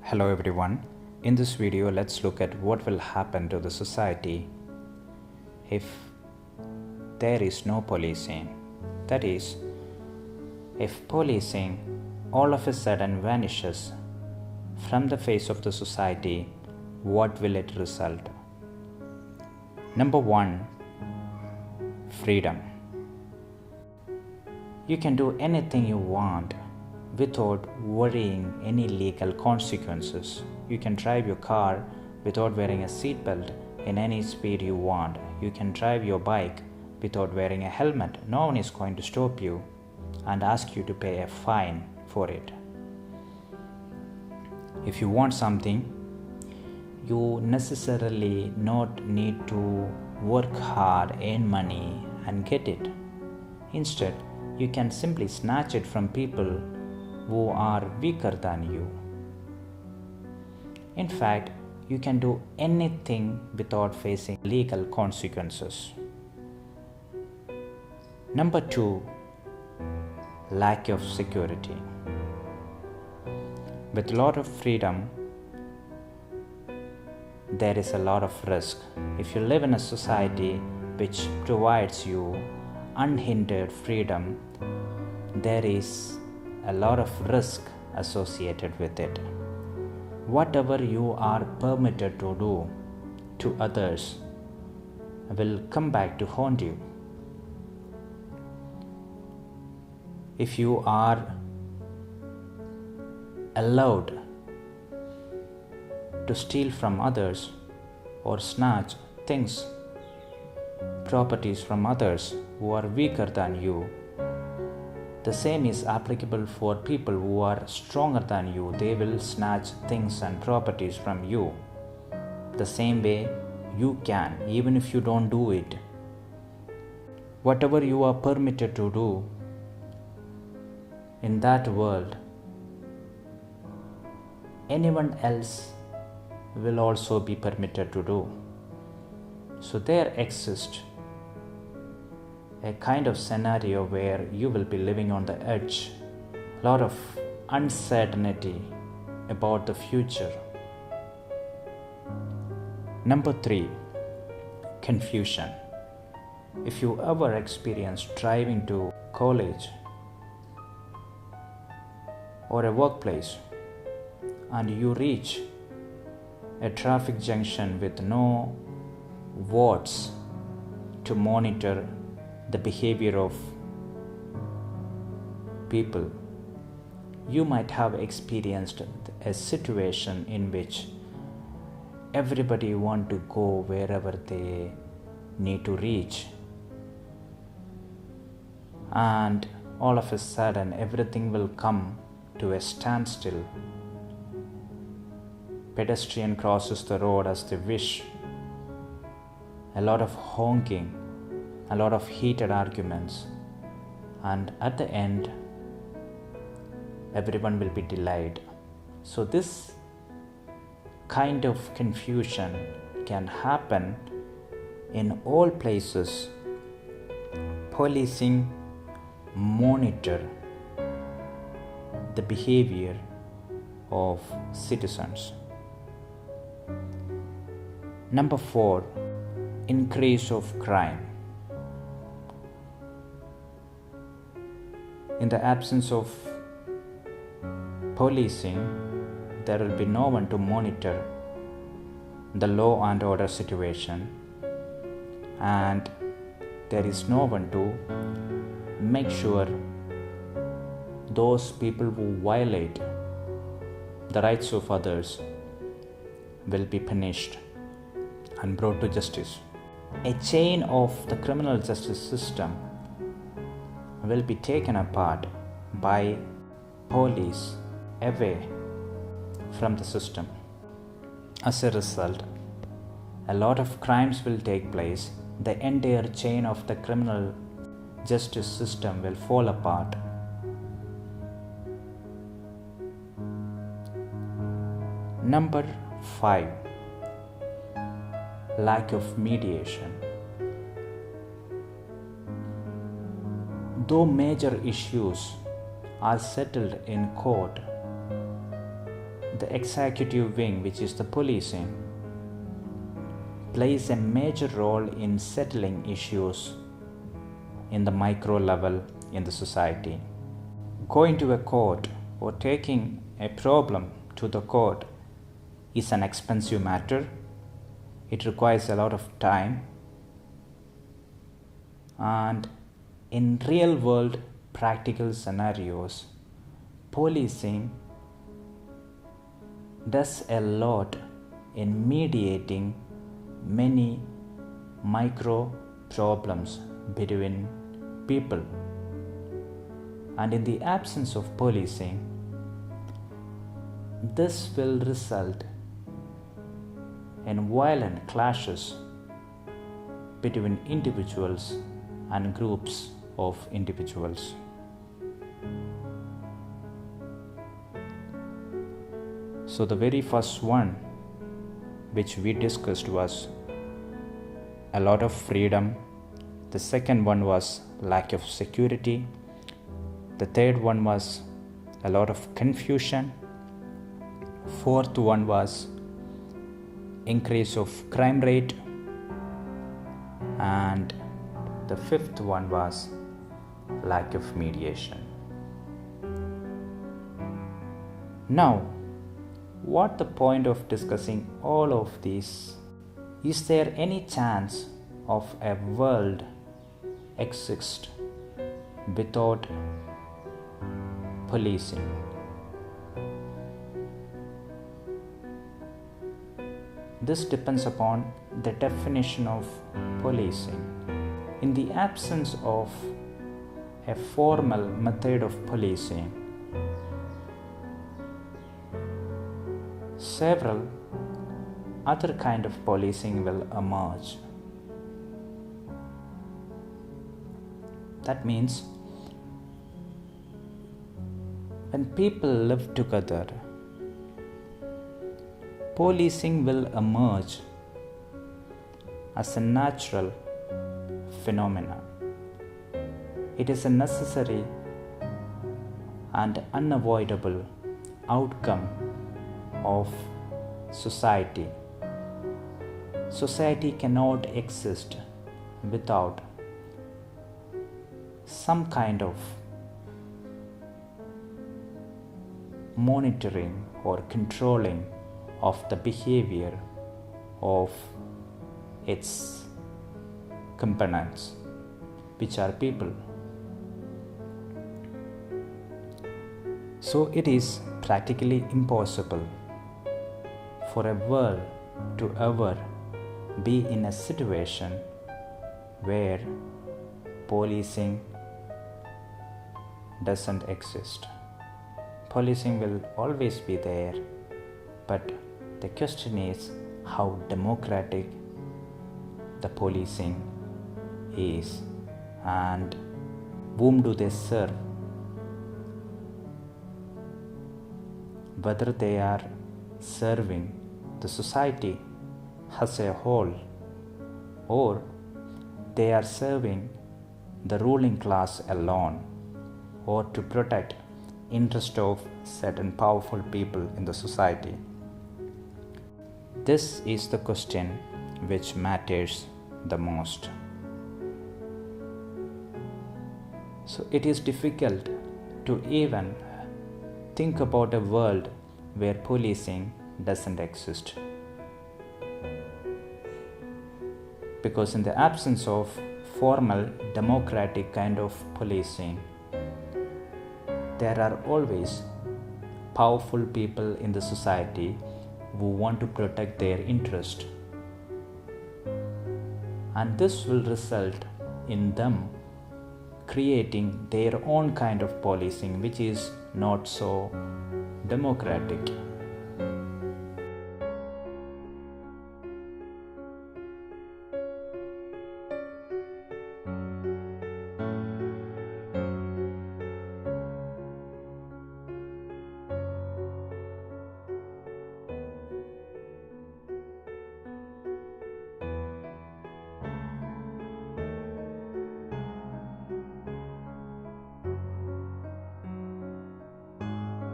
Hello everyone. In this video, let's look at what will happen to the society if there is no policing. That is, if policing all of a sudden vanishes from the face of the society, what will it result? Number 1, freedom. You can do anything you want without worrying any legal consequences. You can drive your car without wearing a seatbelt in any speed you want. You can drive your bike without wearing a helmet. No one is going to stop you and ask you to pay a fine for it. If you want something, you necessarily not need to work hard, earn money and get it. Instead, you can simply snatch it from people who are weaker than you. In fact, you can do anything without facing legal consequences. Number 2, lack of security. With a lot of freedom, there is a lot of risk. If you live in a society which provides you unhindered freedom, there is a lot of risk associated with it. Whatever you are permitted to do to others will come back to haunt you. If you are allowed to steal from others or snatch things, properties from others who are weaker than you, the same is applicable for people who are stronger than you. They will snatch things and properties from you. The same way you can, even if you don't do it. Whatever you are permitted to do in that world, anyone else will also be permitted to do. So there exists a kind of scenario where you will be living on the edge, a lot of uncertainty about the future. Number 3, confusion. If you ever experienced driving to college or a workplace and you reach a traffic junction with no wards to monitor the behavior of people, you might have experienced a situation in which everybody want to go wherever they need to reach, and all of a sudden everything will come to a standstill. Pedestrian crosses the road as they wish. A lot of honking, a lot of heated arguments, and at the end everyone will be delayed. So this kind of confusion can happen in all places. Policing monitor the behavior of citizens. Number 4, increase of crime. In the absence of policing, there will be no one to monitor the law and order situation, and there is no one to make sure those people who violate the rights of others will be punished and brought to justice. A chain of the criminal justice system will be taken apart by police away from the system. As a result, a lot of crimes will take place. The entire chain of the criminal justice system will fall apart. Number 5, lack of mediation. Though major issues are settled in court, the executive wing, which is the policing, plays a major role in settling issues in the micro level in the society. Going to a court or taking a problem to the court is an expensive matter. It requires a lot of time, and in real world practical scenarios, policing does a lot in mediating many micro problems between people. And in the absence of policing, this will result in violent clashes between individuals and groups of individuals. So the very first one which we discussed was a lot of freedom. The second one was lack of security. The third one was a lot of confusion. Fourth one was increase of crime rate. And the fifth one was lack of mediation. Now, what the point of discussing all of these? Is there any chance of a world exist without policing? This depends upon the definition of policing. In the absence of a formal method of policing, several other kind of policing will emerge. That means when people live together, policing will emerge as a natural phenomenon. It is a necessary and unavoidable outcome of society. Society cannot exist without some kind of monitoring or controlling of the behavior of its components, which are people. So it is practically impossible for a world to ever be in a situation where policing doesn't exist. Policing will always be there, but the question is how democratic the policing is and whom do they serve. Whether they are serving the society as a whole or they are serving the ruling class alone, or to protect interest of certain powerful people in the society. This is the question which matters the most. So it is difficult to even think about a world where policing doesn't exist, because in the absence of formal democratic kind of policing, there are always powerful people in the society who want to protect their interest, and this will result in them creating their own kind of policing which is not so democratic.